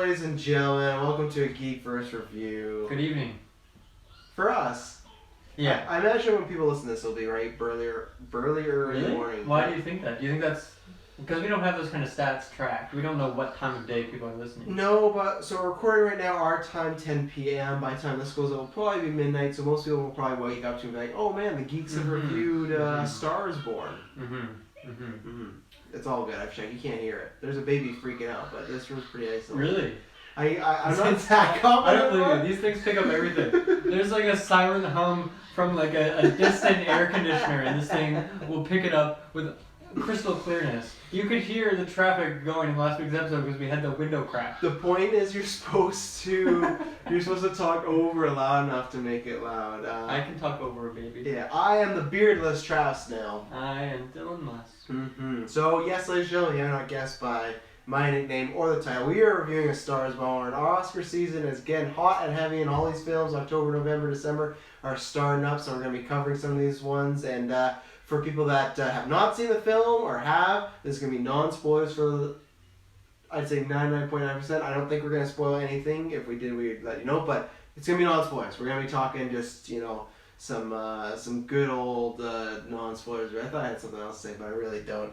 ladies and gentlemen. Welcome to a GeekVerse review. Good evening. For us. Yeah. I imagine when people listen to this, it'll be right earlier in the morning. Why do you think that? Do you think that's... Because we don't have those kind of stats tracked. We don't know what time of day people are listening. No, but... So we're recording right now, our time, 10 p.m. By the time this goes, it'll probably be midnight, so most people will probably wake up to and be like, oh man, the Geeks have reviewed Star is Born. It's all good. I've checked. You can't hear it. There's a baby freaking out, but this room's pretty isolated. Really? I'm not that confident. I don't believe you. These things pick up everything. There's like a siren hum from like a distant air conditioner, and this thing will pick it up with crystal clearness. You could hear the traffic going in last week's episode because we had the window cracked. The point is you're supposed to talk over loud enough to make it loud. I can talk over a baby. Yeah, I am the beardless Travis now. I am Dylan Less. So yes, ladies and gentlemen, you're not guessed by my nickname or the title. We are reviewing A Star is Born. Our Oscar season is getting hot and heavy, and all these films, October, November, December, are starting up. So we're going to be covering some of these ones. And for people that have not seen the film or have, this is going to be non-spoilers for, I'd say 99.9%. I don't think we're going to spoil anything. If we did, we'd let you know. But it's going to be non-spoilers. We're going to be talking just, some good old non-spoilers. I thought I had something else to say, but I really don't.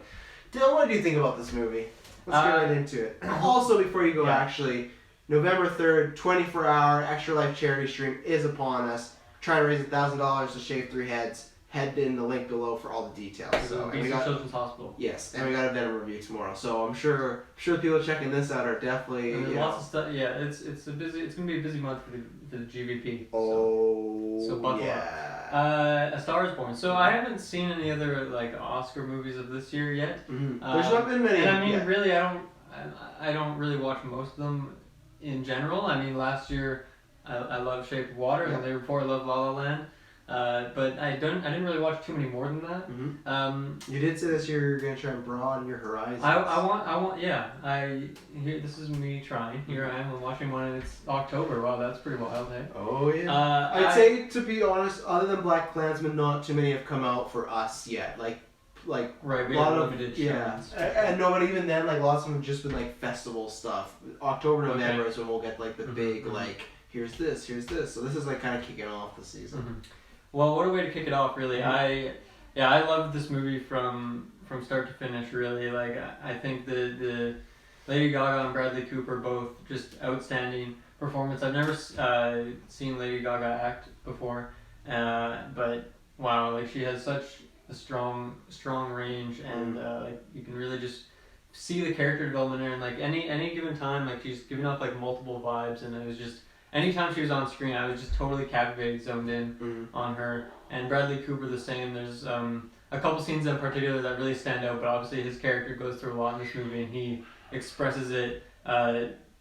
Dylan, what do you think about this movie? Let's get right into it. Also, before you go, actually, November 3rd, 24-hour Extra Life charity stream is upon us. Trying to raise $1,000 to shave 3 heads. Head in the link below for all the details. So, and we got Children's Hospital. Yes, and we got a Venom review tomorrow. So I'm sure the people checking this out are definitely. And there's lots of stuff. Yeah, it's gonna be a busy month for the GVP. So buckle up. A Star is Born. So I haven't seen any other like Oscar movies of this year yet. There's not been many. And I mean, really, I don't really watch most of them in general. I mean, last year I loved Shape of Water, and the year before I loved La La Land. But I didn't really watch too many more than that. You did say this year you're gonna try and broaden your horizons. This is me trying. Here I am. I'm watching one, and it's October. Wow, that's pretty wild, hey? Oh yeah. I'd say, to be honest, other than Black Klansman, not too many have come out for us yet. Like right, we a lot have of limited and no, but even then, like lots of them have just been like festival stuff. October, November is when we'll get like the big like here's this. So this is like kind of kicking off the season. Well, what a way to kick it off, really. I loved this movie from start to finish, really. Like, I think the Lady Gaga and Bradley Cooper both just outstanding performance. I've never seen Lady Gaga act before, but wow, like she has such a strong range, and like you can really just see the character development there, and like any given time, like she's giving off like multiple vibes, and it was just. Anytime she was on screen, I was just totally captivated, zoned in on her. And Bradley Cooper the same. There's a couple scenes in particular that really stand out, but obviously his character goes through a lot in this movie, and he expresses it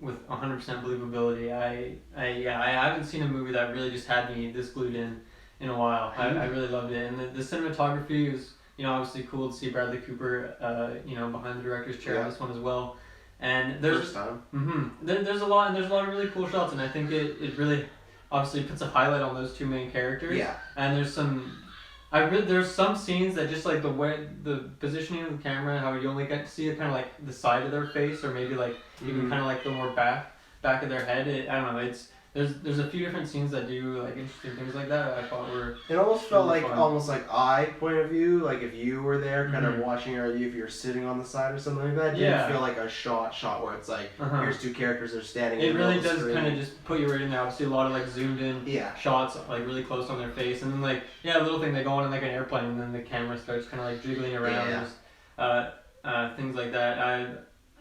with 100% believability. I haven't seen a movie that really just had me this glued in a while. I really loved it, and the cinematography was obviously cool to see Bradley Cooper behind the director's chair on this one as well. And there's there's a lot of really cool shots, and I think it really obviously puts a highlight on those two main characters. Yeah. And there's some scenes that just like the positioning of the camera, how you only get to see kind of like the side of their face, or maybe like even kind of like the more back of their head. I don't know. There's a few different scenes that do like interesting things like that. I thought were. It almost felt really like fun. Almost like eye point of view, like if you were there, kind of watching, or if you're sitting on the side or something like that. It didn't feel like a shot where it's like here's two characters that are standing. It really does kind of just put you right in there. Obviously, a lot of like zoomed in shots, like really close on their face, and then like a little thing they go on in like an airplane, and then the camera starts kind of like jiggling around. Things like that.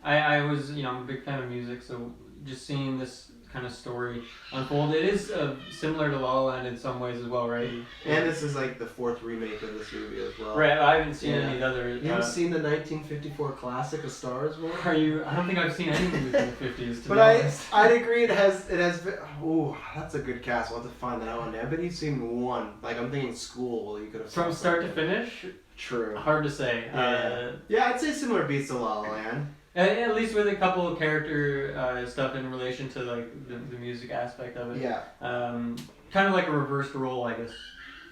I was I'm a big fan of music, so just seeing this kind of story unfold. It is similar to La La Land in some ways as well, right? And this is like the 4th remake of this movie as well. Right, I haven't seen any other. You haven't seen the 1954 classic A Star is Born? I don't think I've seen any movies in the 50s. But I'd agree it has. Oh, that's a good cast. We'll have to find that out one day. I bet you've seen one. Like I'm thinking School. You could have. From start to finish. True. Hard to say. I'd say similar beats to La La Land. At least with a couple of character stuff in relation to like the music aspect of it. Yeah. Kind of like a reversed role, I guess.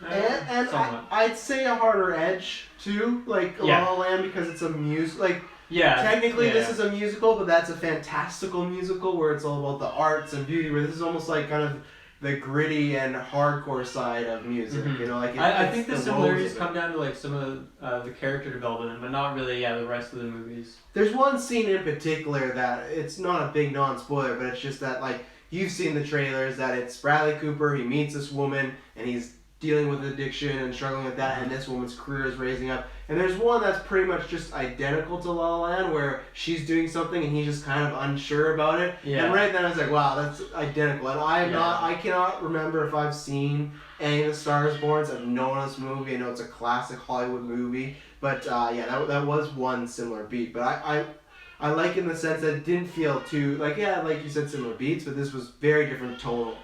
And I'd say a harder edge too, like La La Land, because it's a music. Like Yeah. Technically, yeah. this is a musical, but that's a fantastical musical where it's all about the arts and beauty. Where this is almost like kind of the gritty and hardcore side of music. Mhm. You know, like I think the lows similarities of it. come down to like some of the character development, but not really the rest of the movies. There's one scene in particular that it's not a big non-spoiler, but it's just that like you've seen the trailers that it's Bradley Cooper. He meets this woman and he's dealing with addiction and struggling with that, and this woman's career is raising up. And there's one that's pretty much just identical to La La Land, where she's doing something and he's just kind of unsure about it. Yeah. And right then I was like, wow, that's identical. And I cannot remember if I've seen any of the Stars Borns. I've known this movie. I know it's a classic Hollywood movie, but that was one similar beat. But I like in the sense that it didn't feel too like you said, similar beats, but this was very different tonal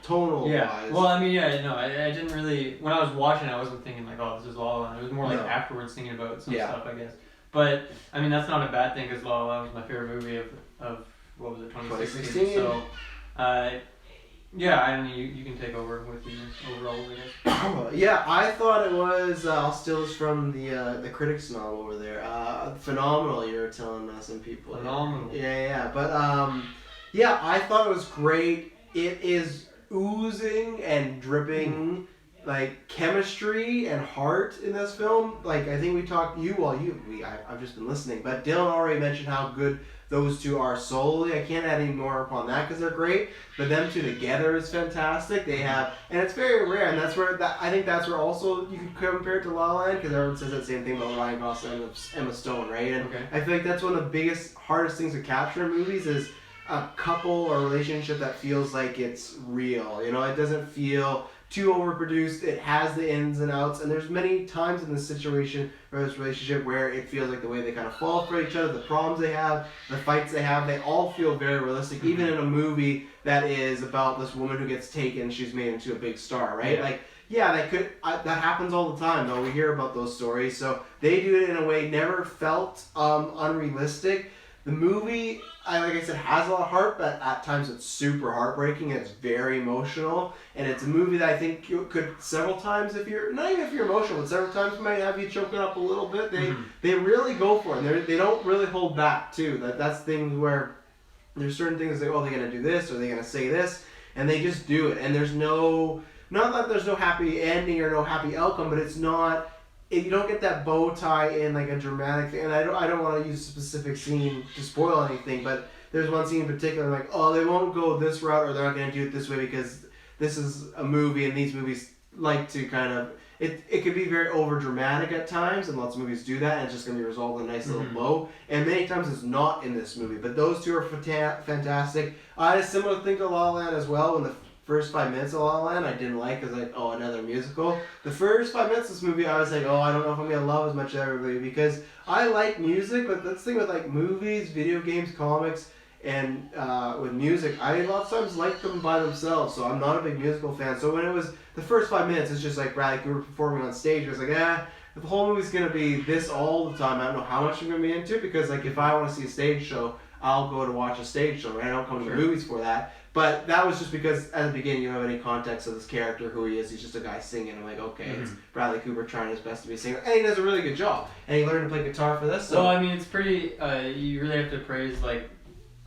wise. Well, I mean, I didn't really, when I was watching, I wasn't thinking like, oh, this is La La Land. It was more like afterwards thinking about some stuff, I guess. But I mean, that's not a bad thing because La La Land was my favorite movie of what was it, 2016. So, I mean, you can take over with the overall, I guess. Yeah, I thought it was. I'll steal this from the critics novel over there. Phenomenal, you're telling some people. Phenomenal. Yeah. But I thought it was great. It is oozing and dripping like chemistry and heart in this film. Like I think we talked I've just been listening, but Dylan already mentioned how good those two are solely. I can't add any more upon that because they're great. But them two together is fantastic. They have, and it's very rare, and that's where I think that's where also you could compare it to La La Land because everyone says that same thing about Ryan Gosling and Emma Stone, right? And I feel like that's one of the biggest, hardest things to capture in movies is a couple or relationship that feels like it's real. You know, it doesn't feel too overproduced. It has the ins and outs, and there's many times in this situation or this relationship where it feels like the way they kind of fall for each other, the problems they have, the fights they have, they all feel very realistic, even in a movie that is about this woman who gets taken, she's made into a big star, right? That happens all the time, though. We hear about those stories, so they do it in a way never felt unrealistic. The movie, like I said, has a lot of heart, but at times it's super heartbreaking and it's very emotional. And it's a movie that I think you could several times, not even if you're emotional, but several times might have you choking up a little bit. They really go for it. And they don't really hold back too. That's things where there's certain things like, oh, they're gonna do this or they're gonna say this, and they just do it. And there's not that there's no happy ending or no happy outcome, but it's not. You don't get that bow tie in like a dramatic thing, and I don't want to use a specific scene to spoil anything, but there's one scene in particular like, oh, they won't go this route or they're not going to do it this way because this is a movie and these movies like to kind of, it could be very over dramatic at times and lots of movies do that and it's just going to be resolved in a nice little bow, and many times it's not in this movie, but those two are fantastic. I had a similar thing to La La Land as well. When the first 5 minutes of La La Land I didn't like because like, oh, another musical. The first 5 minutes of this movie I was like, oh, I don't know if I'm gonna love as much as everybody because I like music, but that's the thing with like movies, video games, comics, and with music, I a lot of times like them by themselves, so I'm not a big musical fan. So when it was the first 5 minutes, it's just like Bradley Cooper performing on stage. I was like, if the whole movie's gonna be this all the time, I don't know how much I'm gonna be into it because like if I want to see a stage show, I'll go to watch a stage show, right? I don't come to the movies for that. But that was just because at the beginning you don't have any context of this character, who he is. He's just a guy singing. I'm like, okay, it's Bradley Cooper trying his best to be a singer. And he does a really good job. And he learned to play guitar for this. So. Well, I mean, it's pretty, you really have to praise, like,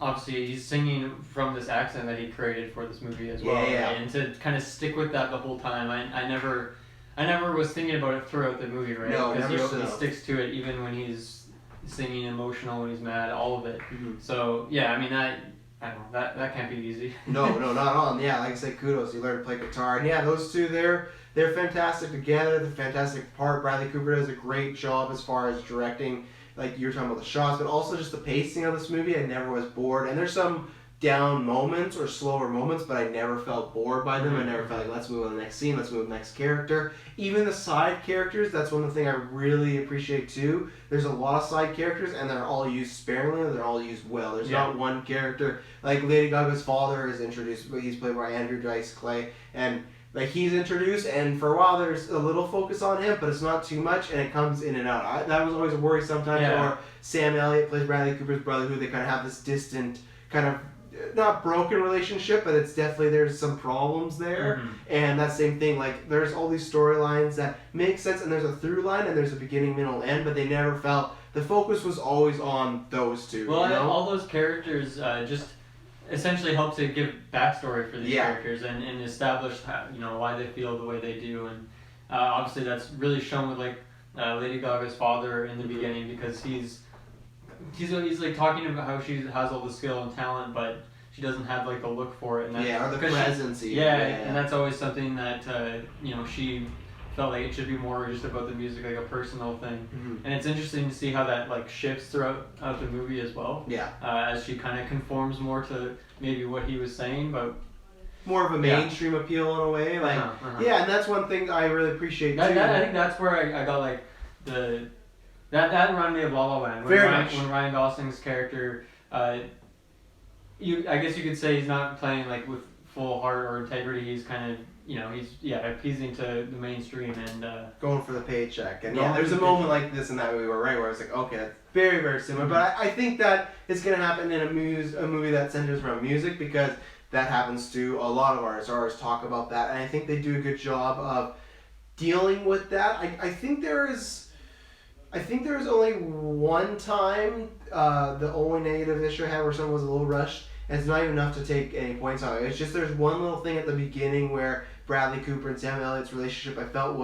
obviously he's singing from this accent that he created for this movie as well. Yeah. Right? And to kind of stick with that the whole time, I never was thinking about it throughout the movie, right? No, because never he sticks to it even when he's singing emotional, when he's mad, all of it. So, yeah, I mean, I don't know, that can't be easy. No, not at all. And yeah, like I said, kudos. He learned to play guitar. And yeah, those two, they're fantastic together. They're fantastic part. Bradley Cooper does a great job as far as directing. Like you were talking about the shots, but also just the pacing of this movie. I never was bored. And there's some down moments or slower moments, but I never felt bored by them. I never felt like, let's move on to the next scene, let's move to the next character. Even the side characters, that's one of the things I really appreciate too. There's a lot of side characters and they're all used sparingly, they're all used well. There's not one character, like Lady Gaga's father is introduced, he's played by Andrew Dice Clay, and like he's introduced, and for a while there's a little focus on him, but it's not too much, and it comes in and out. That was always a worry sometimes. Or Sam Elliott plays Bradley Cooper's brother, who they kind of have this distant, kind of not broken relationship, but it's definitely, there's some problems there. And that same thing, like there's all these storylines that make sense, and there's a through line, and there's a beginning, middle, end, but they never felt the focus was always on those two. Well, you know? all those characters just essentially help to give backstory for these Yeah. characters and establish how, why they feel the way they do, and obviously that's really shown with like Lady Gaga's father in the beginning, because he's like talking about how she has all the skill and talent, but she doesn't have like the look for it, and or the presence. and that's always something that she felt like it should be more just about the music, like a personal thing. Mm-hmm. And it's interesting to see how that like shifts throughout the movie as well. Yeah. As she kind of conforms more to maybe what he was saying, but more of a mainstream appeal in a way. Like, yeah, and that's one thing I really appreciate too. I think that's where I got like that reminded me of La La Land. When Ryan Gosling's character, I guess you could say he's not playing like with full heart or integrity. He's kind of he's appeasing to the mainstream and going for the paycheck. And there's a moment like this in that movie where I was like, okay, that's very, very similar. Mm-hmm. But I think that it's going to happen in a movie that centers around music, because that happens to a lot of artists. Artists talk about that, and I think they do a good job of dealing with that. I think there is only one time the only negative issue I had where someone was a little rushed, and it's not even enough to take any points on it. It's just there's one little thing at the beginning where Bradley Cooper and Sam Elliott's relationship, I felt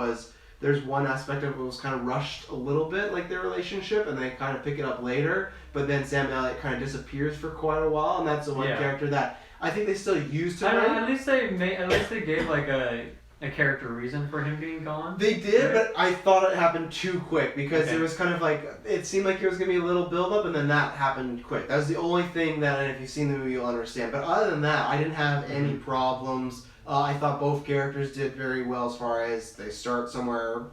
there's one aspect of it was kind of rushed a little bit, like their relationship, and they kind of pick it up later, but then Sam Elliott kind of disappears for quite a while, and that's the one character that I think they still used him. At least they gave like a character reason for him being gone. They did, but I thought it happened too quick, because it was kind of like, it seemed like there was going to be a little build-up, and then that happened quick. That was the only thing that, and if you've seen the movie, you'll understand. But other than that, I didn't have any problems. I thought both characters did very well, as far as they start somewhere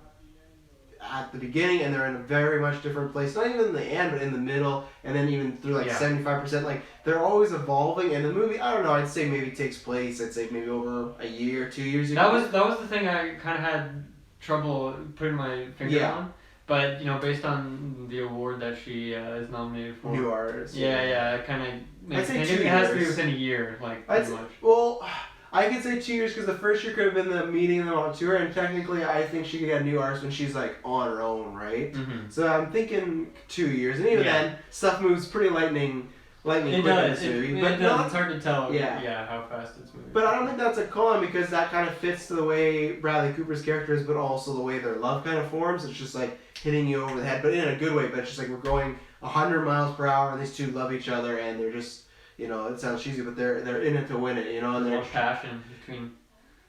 at the beginning and they're in a very much different place, not even in the end, but in the middle, and then even through like 75%, like they're always evolving. And the movie, I don't know, I'd say maybe takes place, maybe over a year, 2 years ago. That was the thing I kind of had trouble putting my finger on. But based on the award that she is nominated for, New Artist. It kind of makes it has to be within a year, like pretty much. Well, I could say 2 years, because the first year could have been the meeting them on tour, and technically I think she could get a New Artist when she's like on her own, right? Mm-hmm. So I'm thinking 2 years, and even then, stuff moves pretty lightning quick in this movie. But it's hard to tell how fast it's moving. But I don't think that's a con, because that kind of fits to the way Bradley Cooper's character is, but also the way their love kind of forms. It's just like hitting you over the head, but in a good way. But it's just like we're going 100 miles per hour, and these two love each other, and they're just, it sounds cheesy, but they're in it to win it, and there's passion between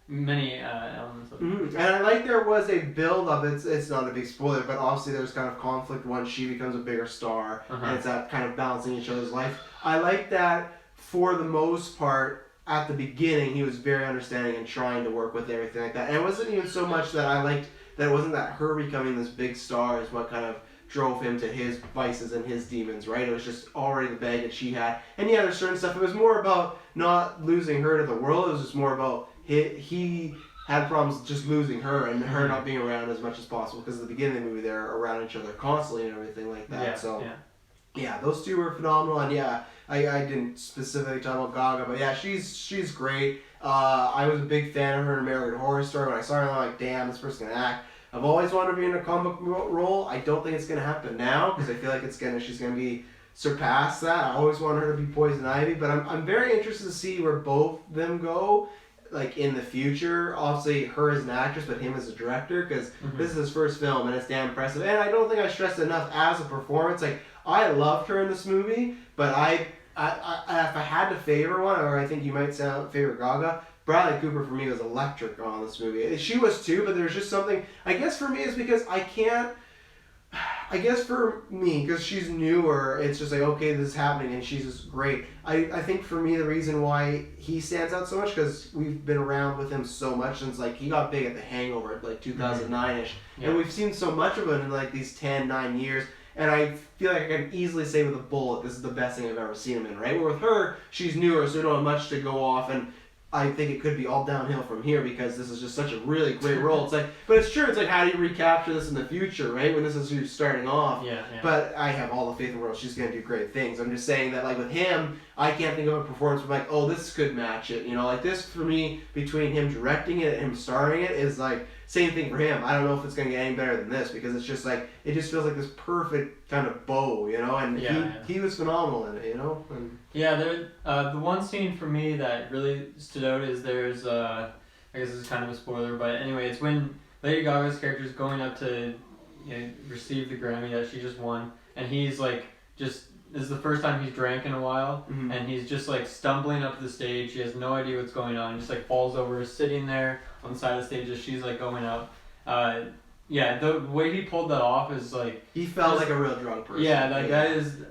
many elements of it. Mm-hmm. And I like there was a build up. It's not a big spoiler, but obviously there's kind of conflict once she becomes a bigger star, and it's that kind of balancing each other's life. I like that for the most part. At the beginning, he was very understanding and trying to work with everything like that. And it wasn't even so much that I liked that it wasn't that her becoming this big star is what kind of drove him to his vices and his demons, right? It was just already the baggage she had. And there's certain stuff. It was more about not losing her to the world. It was just more about he had problems just losing her and her not being around as much as possible, because at the beginning of the movie they're around each other constantly and everything like that. Those two were phenomenal. And I didn't specifically talk about Gaga, but she's great. I was a big fan of her in American Horror Story. When I saw her, I'm like, damn, this person can act. I've always wanted to be in a comic role. I don't think it's going to happen now, because I feel like she's going to be surpassed that. I always wanted her to be Poison Ivy, but I'm very interested to see where both them go, like in the future. Obviously, her as an actress, but him as a director, because this is his first film, and it's damn impressive. And I don't think I stressed enough as a performance. Like, I loved her in this movie, but if I had to favor one, or I think you might favor Gaga, Bradley Cooper for me was electric on this movie. She was too, but there's just something, I guess for me it's because for me, because she's newer, it's just like, okay, this is happening, and she's just great. I think for me the reason why he stands out so much, because we've been around with him so much since like he got big at The Hangover, like 2009-ish, and we've seen so much of it in like these 9 years. And I feel like I can easily say with a bullet, this is the best thing I've ever seen him in, right? Where with her, she's newer, so we don't have much to go off, and I think it could be all downhill from here, because this is just such a really great role. It's like, but it's true. It's like, how do you recapture this in the future, right? When this is you starting off. But I have all the faith in the world. She's gonna do great things. I'm just saying that, like with him, I can't think of a performance where I'm like, oh, this could match it. Like this for me, between him directing it and him starring it, is like same thing for him. I don't know if it's gonna get any better than this because it's just like it just feels like this perfect kind of bow, you know. And he was phenomenal in it, you know. And yeah, the one scene for me that really stood out is there's I guess this is kind of a spoiler, but anyway, it's when Lady Gaga's character is going up to receive the Grammy that she just won, and he's like just. This is the first time he's drank in a while, and he's just like stumbling up to the stage. He has no idea what's going on. He just like falls over, sitting there on the side of the stage as she's like going up. Yeah, the way he pulled that off is like he felt like a real drunk person. Yeah,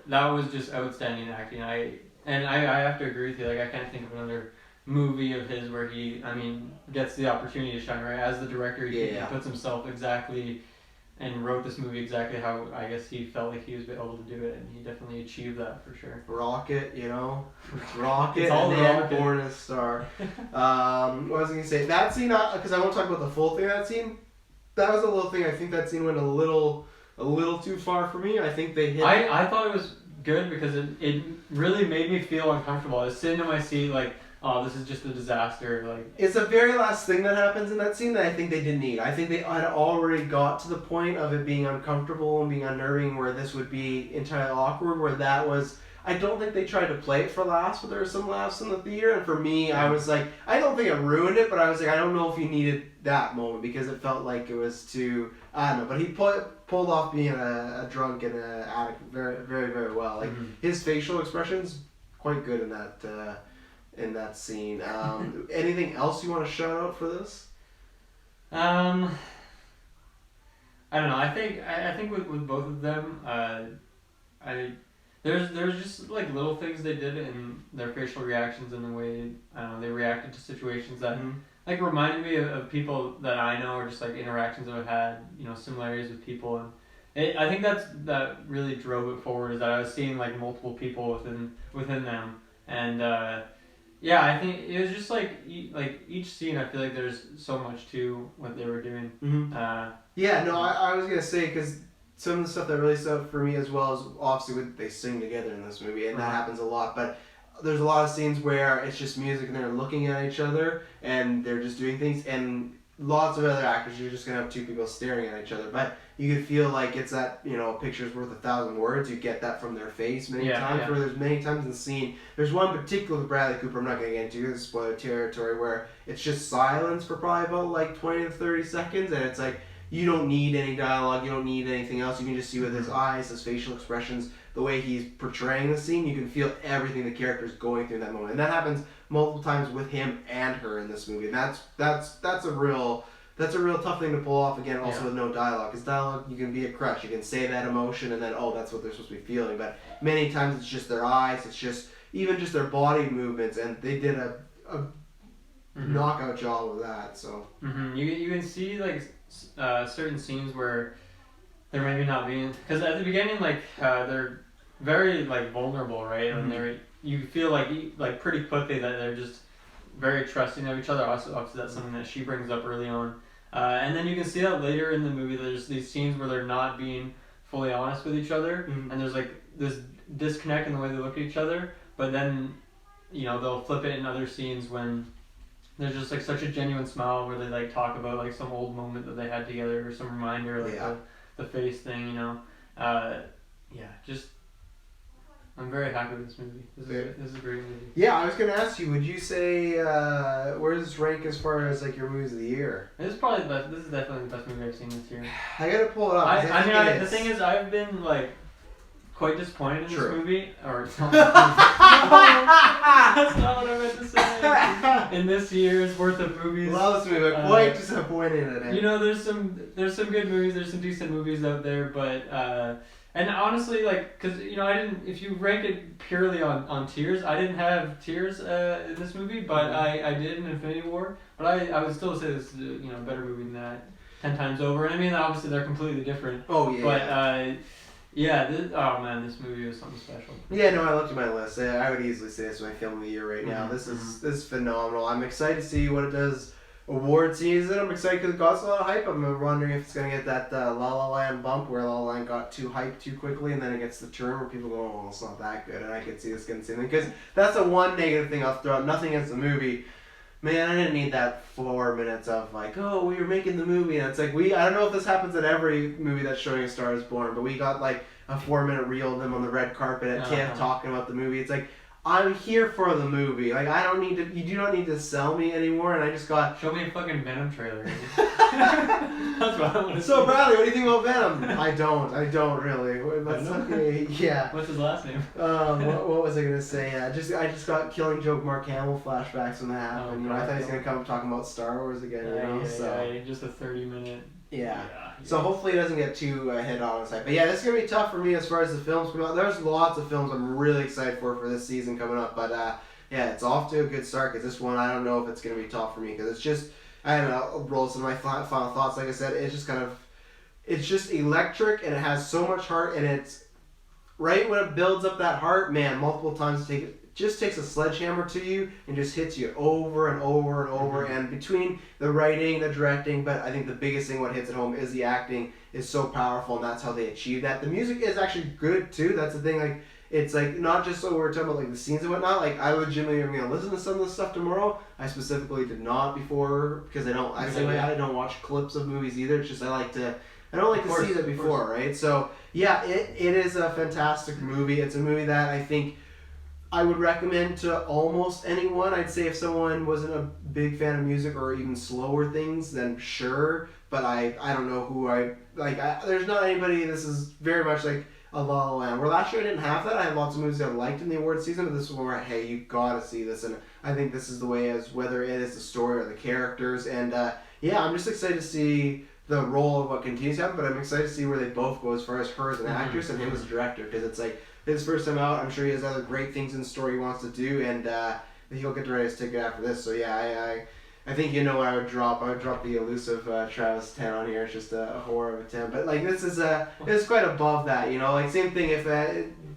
that was just outstanding acting. I have to agree with you. Like I can't think of another movie of his where he gets the opportunity to shine. Right, as the director, he puts himself exactly. And wrote this movie exactly how I guess he felt like he was able to do it, and he definitely achieved that for sure. Rocket, you know, Rocket, it's all and then Rocket. Born a Star. What was I gonna say? That scene, because I won't talk about the full thing of that scene. That was a little thing. I think that scene went a little too far for me. I think they hit. I thought it was good because it really made me feel uncomfortable. I was sitting in my seat like, oh, this is just a disaster. Like it's the very last thing that happens in that scene that I think they didn't need. I think they had already got to the point of it being uncomfortable and being unnerving where this would be entirely awkward, where that was... I don't think they tried to play it for laughs, but there were some laughs in the theater, and for me, I was like... I don't think it ruined it, but I was like, I don't know if you needed that moment because it felt like it was too... I don't know, but he pulled off being a drunk and an addict very, very, very well. Like, his facial expressions, quite good in that scene. Anything else you want to shout out for this? I don't know. I think with both of them, there's just like little things they did in their facial reactions and the way they reacted to situations that like reminded me of people that I know, or just like interactions that I've had, similarities with people, and I think that really drove it forward. Is that I was seeing like multiple people within them, and. Yeah, I think it was just like each scene. I feel like there's so much to what they were doing. I was gonna say because some of the stuff that really stood out for me as well is obviously they sing together in this movie, and that happens a lot. But there's a lot of scenes where it's just music and they're looking at each other and they're just doing things, and lots of other actors you're just gonna have two people staring at each other, but you could feel like it's that picture's worth 1,000 words. You get that from their face many times. Where there's many times in the scene, there's one particular with Bradley Cooper, I'm not gonna get into, this is spoiler territory, where it's just silence for probably about like 20 to 30 seconds, and it's like you don't need any dialogue, you don't need anything else. You can just see with his eyes, his facial expressions, the way he's portraying the scene, you can feel everything the character's going through in that moment, and that happens multiple times with him and her in this movie, and that's a real tough thing to pull off, again, also with no dialogue. Because dialogue, you can be a crutch. You can say that emotion and then, that's what they're supposed to be feeling. But many times it's just their eyes, it's just, even just their body movements, and they did a knockout job with that, so. You can see, like, certain scenes where they're maybe not being, because at the beginning, like, they're very, like, vulnerable, right? And you feel like pretty quickly that they're just very trusting of each other. Obviously, that's something that she brings up early on. And then you can see that later in the movie. There's these scenes where they're not being fully honest with each other, and there's like this disconnect in the way they look at each other. But then, they'll flip it in other scenes when there's just like such a genuine smile where they like talk about like some old moment that they had together, or some reminder, like the face thing. Just. I'm very happy with this movie. This is a great movie. Yeah, I was going to ask you, would you say, where does this rank as far as like your movies of the year? This is probably the best. This is definitely the best movie I've seen this year. I got to pull it up. The thing is, I've been like quite disappointed in this movie. Or it's not that's not what I meant to say. In this year's worth of movies. Love this movie, but quite disappointed in it. There's some good movies. There's some decent movies out there, but. And honestly, like, because, I didn't, if you rank it purely on tears, I didn't have tears in this movie, but I did in Infinity War. But I would still say this is, a better movie than that 10 times over. And I mean, obviously, they're completely different. Oh, yeah. But, this movie was something special. Yeah, no, I looked at my list. I would easily say this is my film of the year right now. This is phenomenal. I'm excited to see what it does award season. I'm excited because it got a lot of hype. I'm wondering if it's going to get that La La Land bump where La La Land got too hyped too quickly, and then it gets the turn where people go, well, it's not that good, and I could see this getting the same thing. Because that's the one negative thing I'll throw out. Nothing against the movie. man, I didn't need that 4 minutes of like, oh, we were making the movie, and it's like I don't know if this happens in every movie that's showing A Star Is Born, but we got like a 4 minute reel of them on the red carpet at TIFF talking about the movie. It's like, I'm here for the movie. Like, I don't need to. You do not need to sell me anymore. And I just got. Show me a fucking Venom trailer. That's what I want to see. So Bradley, what do you think about Venom? I don't really. Let's yeah. What's his last name? What was I gonna say? I just got Killing Joke Mark Hamill flashbacks when that happened. I thought he was gonna come talking about Star Wars again. Just a 30-minute. Yeah. So hopefully it doesn't get too head on its side. But yeah, this is going to be tough for me as far as the films come out. There's lots of films I'm really excited for this season coming up. But yeah, it's off to a good start because this one, I don't know if it's going to be tough for me because it's just, I don't know, I'll roll some of my final thoughts. Like I said, it's just electric and it has so much heart, and it's right when it builds up that heart, man, multiple times just takes a sledgehammer to you and just hits you over and over and over. And between the writing, the directing, but I think the biggest thing what hits it home is the acting is so powerful, and that's how they achieve that. The music is actually good too. That's the thing. Like, it's like not just so we're talking about like the scenes and whatnot. Like, I legitimately am gonna listen to some of this stuff tomorrow. I specifically did not before because I don't watch clips of movies either. It's just I don't like to see that before, right? So yeah, it is a fantastic movie. It's a movie that I think I would recommend to almost anyone. I'd say if someone wasn't a big fan of music or even slower things, then sure. But I don't know who there's not anybody. This is very much like a La La Land. Where last year I didn't have that. I had lots of movies I liked in the award season, but this is where hey, you gotta see this. And I think this is the way, as whether it is the story or the characters. And yeah, I'm just excited to see the role of what continues to happen. But I'm excited to see where they both go as far as her as an actress and him as a director, because it's like his first time out. I'm sure he has other great things in the story he wants to do, and he'll get to write his ticket after this. So yeah, I think you know what I would drop. I would drop the elusive Travis 10 on here. It's just a horror of a 10. But like this is it's quite above that, you know. Like same thing if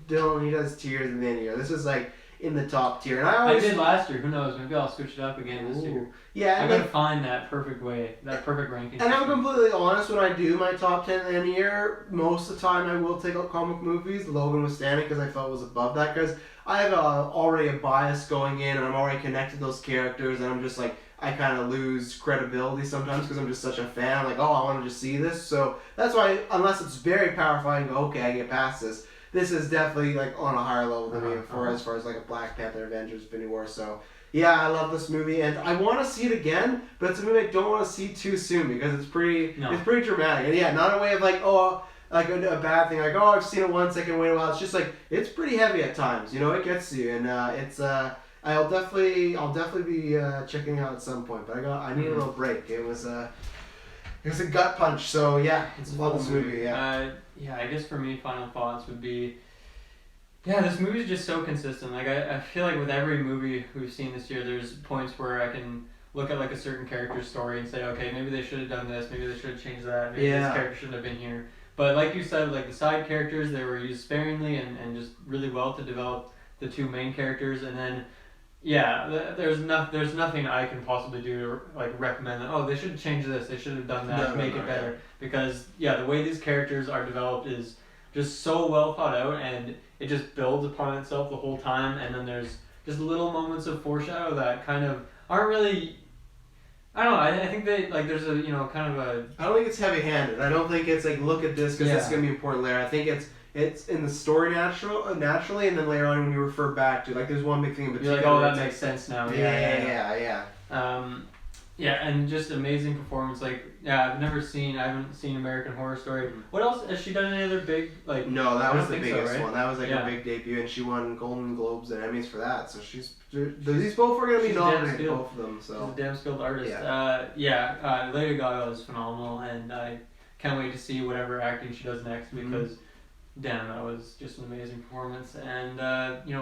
Dylan, he does tiers in the end of the year. This is like in the top tier. And I did last year. Who knows? Maybe I'll switch it up again this year. Yeah, I gotta find that perfect ranking. And I'm completely honest, when I do my top 10 in the year, most of the time I will take out comic movies. Logan was standing because I felt it was above that, because I have already a bias going in, and I'm already connected to those characters, and I'm just like, I kind of lose credibility sometimes because I'm just such a fan. I'm like, oh, I want to just see this. So that's why, unless it's very powerful, I can go, okay, I get past this. This is definitely like on a higher level than me as far as like a Black Panther, Avengers, Infinity War. So yeah, I love this movie, and I want to see it again, but it's a movie I don't want to see too soon because it's pretty dramatic. And yeah, not in a way of like, oh, like a bad thing, like, oh, I've seen it once, I can wait a while. It's just like, it's pretty heavy at times, you know, it gets to you, and I'll definitely be checking it out at some point, but I need a little break. It was a gut punch, so yeah, love this movie. Yeah. I guess for me, final thoughts would be, yeah, this movie is just so consistent. Like I feel like with every movie we've seen this year, there's points where I can look at like a certain character's story and say, okay, maybe they should have done this, maybe they should have changed that, maybe this character shouldn't have been here. But like you said, like the side characters, they were used sparingly and just really well to develop the two main characters, and then yeah, there's nothing I can possibly do to like recommend that, oh, they should change this, they should have done that, make it better. Yeah. Because yeah, the way these characters are developed is just so well thought out, and it just builds upon itself the whole time, and then there's just little moments of foreshadow that kind of aren't really, I don't know, I think they, like, there's a, you know, kind of a... I don't think it's heavy-handed. I don't think it's like, look at this because this is going to be important later. I think it's in the story naturally, and then later on when you refer back to, like, there's one big thing in particular. You're like, oh, that makes sense now. Yeah. Yeah, and just amazing performance. Like, yeah, I haven't seen American Horror Story. What else? Has she done any other big, like... No, that was the biggest one. That was like her big debut, and she won Golden Globes and Emmys for that. So these both are going to be nominated, both of them. So. She's a damn skilled artist. Lady Gaga is phenomenal, and I can't wait to see whatever acting she does next, because damn, that was just an amazing performance. And,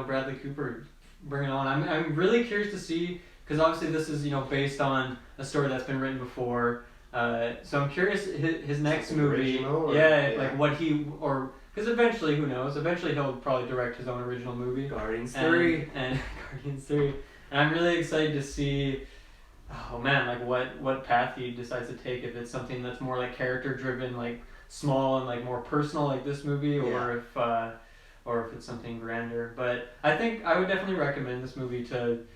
Bradley Cooper, bring it on. I'm really curious to see... Because obviously this is, based on a story that's been written before. So I'm curious, his next movie, like what because eventually, who knows, eventually he'll probably direct his own original movie. Guardians 3. And Guardians 3. And I'm really excited to see, oh man, like what path he decides to take, if it's something that's more like character driven, like small and like more personal like this movie, or if it's something grander. But I think I would definitely recommend this movie to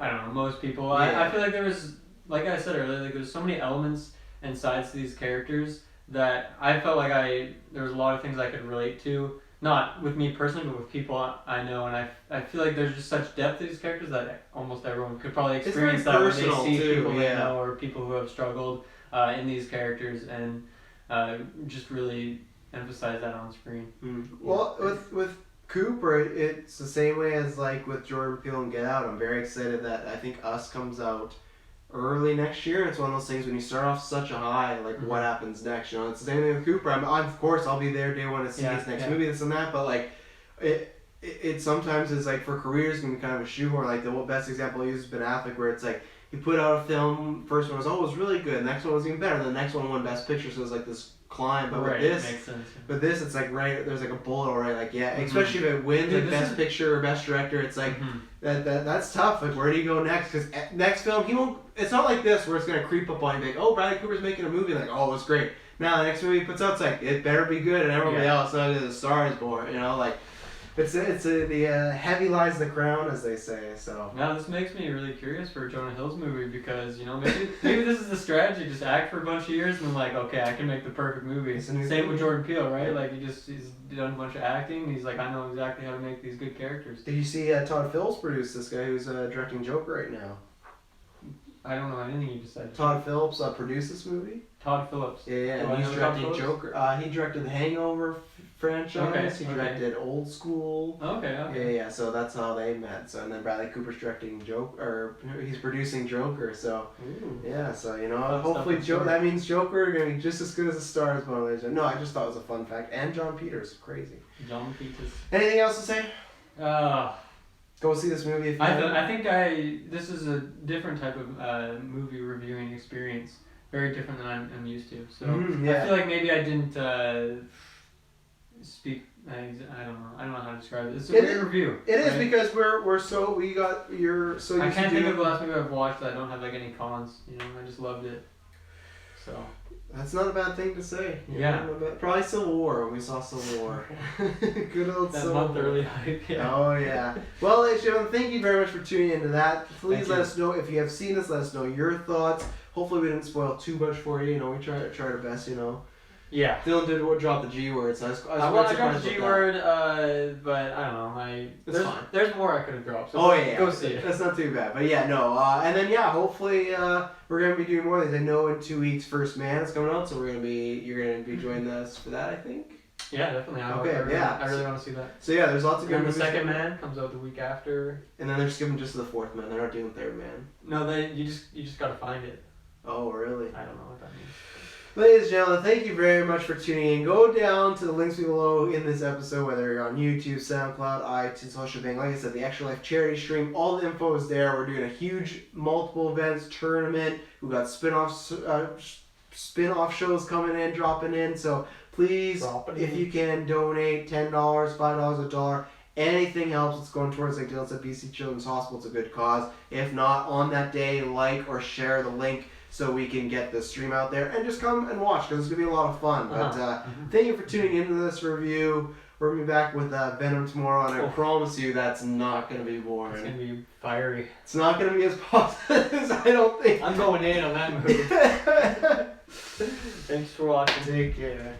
I don't know, most people. Yeah. I feel like there was, like I said earlier, like there's so many elements and sides to these characters that I felt like there was a lot of things I could relate to. Not with me personally, but with people I know, and I feel like there's just such depth to these characters that almost everyone could probably experience that when they see too, people they know or people who have struggled in these characters, and just really emphasize that on screen. Well, with Cooper, it's the same way as like with Jordan Peele and Get Out. I'm very excited that I think Us comes out early next year. It's one of those things when you start off such a high, like what happens next? You know, it's the same thing with Cooper. I'm of course I'll be there day one to see his next movie, this and that. But like, it sometimes is like for careers can be kind of a shoehorn. Like the best example I use has been Affleck, where it's like he put out a film, first one was it was really good, next one was even better, the next one won Best Picture, so it was like this climb. But with this, makes sense. But this, it's like there's like a bullet already. Like especially if it wins like Best Picture or Best Director, it's like that's tough. Like where do you go next? Because next film he won't. It's not like this where it's gonna creep up on you. Like Bradley Cooper's making a movie. Like it was great. Now the next movie he puts out, it's like it better be good, and everybody else, not the Star is Born. You know, like. The heavy lies the crown, as they say. So now this makes me really curious for a Jonah Hill's movie because maybe this is the strategy: just act for a bunch of years and then like okay, I can make the perfect movie. Same with Jordan Peele, right? Like he's done a bunch of acting. He's like I know exactly how to make these good characters. Did you see Todd Phillips produce this guy who's directing Joker right now? I don't know anything you just said. Todd Phillips produced this movie. Todd Phillips. Yeah, he's directing Joker. He directed the Hangover franchise. Okay, he directed Old School. Okay. Yeah. So that's how they met. So and then Bradley Cooper's directing Joker, or he's producing Joker. So yeah. So you know, hopefully that means Joker are gonna be just as good as the Stars Born. No, I just thought it was a fun fact. And John Peters, crazy. John Peters. Anything else to say? Go see this movie if you I think this is a different type of movie reviewing experience. Very different than I'm used to. So I feel like maybe I didn't speak. I don't know how to describe it. It's a weird review. It is because I can't think of the last movie I've watched that I don't have like any cons. You know, I just loved it. So. That's not a bad thing to say. Yeah. Probably Civil War when we saw Civil War. Good old Civil War. That month early hype, yeah. Oh, yeah. Well, ladies and gentlemen, thank you very much for tuning into that. Please let us know if you have seen this. Let us know your thoughts. Hopefully we didn't spoil too much for you. You know, we tried our best, you know. Yeah. Dylan did drop the G word, so I dropped the G word, but I don't know. There's more I could have dropped. So go see it. That's not too bad. But yeah, no. And then hopefully we're gonna be doing more of these. I know in 2 weeks First Man is coming out, so you're gonna be joining us for that, I think. Yeah, definitely. I really want to see that. So yeah, there's lots of good movies. And the Second Man comes out the week after. And then they're skipping just to the Fourth Man. They're not doing Third Man. No, you just gotta find it. Oh really? I don't know what that means. Ladies and gentlemen, thank you very much for tuning in. Go down to the links below in this episode, whether you're on YouTube, SoundCloud, iTunes, Social Bank. Like I said, the Extra Life charity stream, all the info is there. We're doing a huge multiple events tournament. We've got spin-off shows coming in, dropping in. So please, if you can, donate $10, $5, $1. Anything helps. It's going towards, like Dylan said, BC Children's Hospital. It's a good cause. If not, on that day, like or share the link so we can get the stream out there and just come and watch because it's going to be a lot of fun. But thank you for tuning into this review. We're going to be back with Venom tomorrow, and I promise you that's not going to be boring. It's going to be fiery. It's not going to be as positive as I don't think. I'm going in on that movie. Thanks for watching. Take care.